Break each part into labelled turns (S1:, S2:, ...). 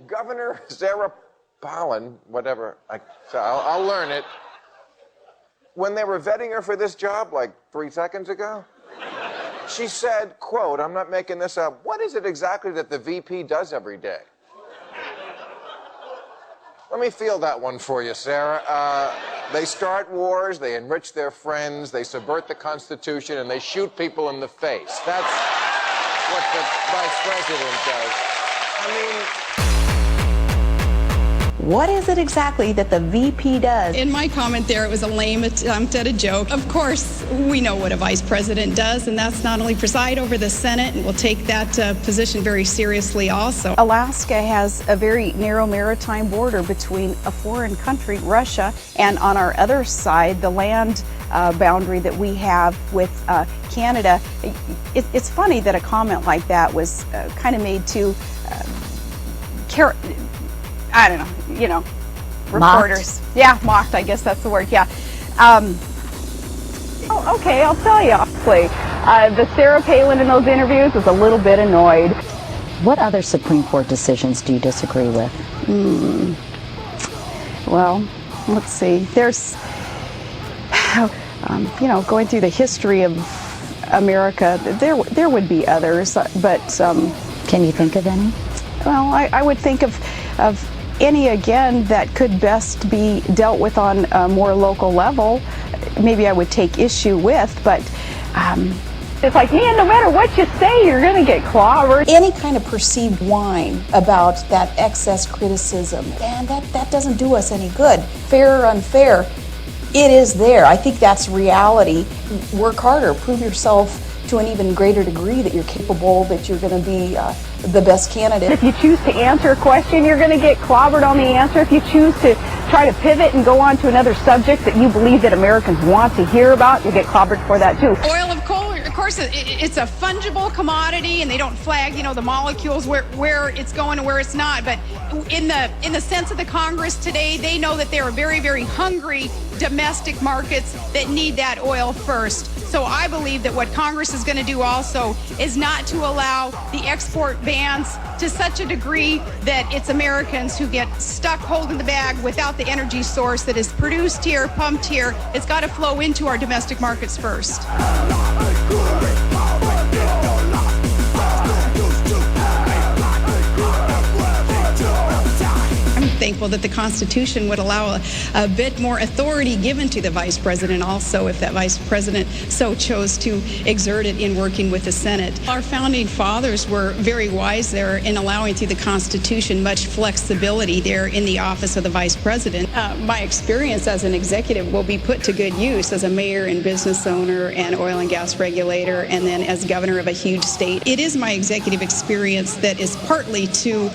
S1: Governor Sarah Palin, whatever, I'll learn it. When they were vetting her for this job, like 3 seconds ago, she said, quote, I'm not making this up, what is it exactly that the VP does every day? Let me feel that one for you, Sarah. They start wars, they enrich their friends, they subvert the Constitution, and they shoot people in the face. That's what the vice president does.
S2: What is it exactly that the VP does?
S3: In my comment there, it was a lame attempt at a joke. Of course, we know what a vice president does, and that's not only preside over the Senate, and we'll take that position very seriously also.
S4: Alaska has a very narrow maritime border between a foreign country, Russia, and on our other side, the land boundary that we have with Canada. It's funny that a comment like that was kind of made to I don't know, reporters.
S2: Mocked.
S4: Yeah, mocked, I guess that's the word, yeah. Okay, I'll tell you, honestly. The Sarah Palin in those interviews was a little bit annoyed.
S2: What other Supreme Court decisions do you disagree with?
S4: Well, let's see. There's, going through the history of America, there would be others, but...
S2: Can you think of any?
S4: Well, I would think of any, again, that could best be dealt with on a more local level. Maybe I would take issue with, but it's like, man, no matter what you say, you're going to get clobbered.
S5: Any kind of perceived whine about that excess criticism, and that doesn't do us any good. Fair or unfair, it is there. I think that's reality. Work harder, prove yourself to an even greater degree that you're capable, that you're going to be the best candidate.
S4: If you choose to answer a question, you're going to get clobbered on the answer. If you choose to try to pivot and go on to another subject that you believe that Americans want to hear about, you'll get clobbered for that too.
S3: Oil, of course, it's a fungible commodity, and they don't flag, the molecules where it's going and where it's not. But in the sense of the Congress today, they know that there are very, very hungry domestic markets that need that oil first. So I believe that what Congress is going to do also is not to allow the export bans to such a degree that it's Americans who get stuck holding the bag without the energy source that is produced here, pumped here. It's got to flow into our domestic markets first. I'm thankful that the Constitution would allow a bit more authority given to the Vice President also, if that Vice President so chose to exert it in working with the Senate. Our founding fathers were very wise there in allowing through the Constitution much flexibility there in the office of the Vice President. My experience as an executive will be put to good use as a mayor and business owner and oil and gas regulator, and then as governor of a huge state. It is my executive experience that is partly to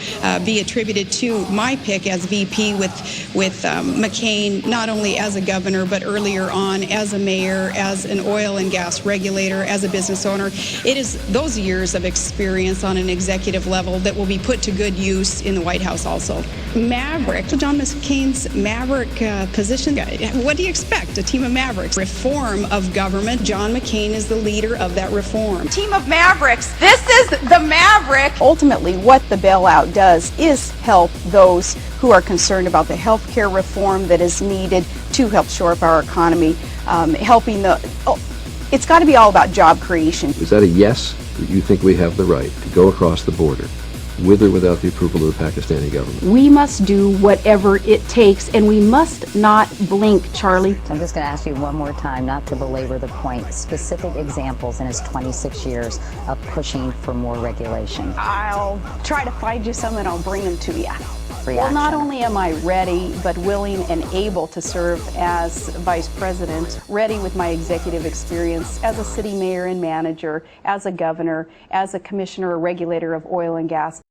S3: be attributed to my pick as VP with McCain, not only as a governor, but earlier on as a mayor, as an oil and gas regulator, as a business owner. It is those years of experience on an executive level that will be put to good use in the White House also. Maverick, John McCain's Maverick position. What do you expect? A team of Mavericks. Reform of government. John McCain is the leader of that reform.
S4: Team of Mavericks. This is the Maverick. Ultimately, what the bailout does is help those who are concerned about the health care reform that is needed to help shore up our economy, it's got to be all about job creation.
S6: Is that a yes, that you think we have the right to go across the border, with or without the approval of the Pakistani government?
S4: We must do whatever it takes, and we must not blink, Charlie.
S2: I'm just going to ask you one more time, not to belabor the point, specific examples in his 26 years of pushing for more regulation.
S4: I'll try to find you some and I'll bring them to you.
S2: Reaction.
S4: Well, not only am I ready, but willing and able to serve as Vice President, ready with my executive experience as a city mayor and manager, as a governor, as a commissioner or regulator of oil and gas.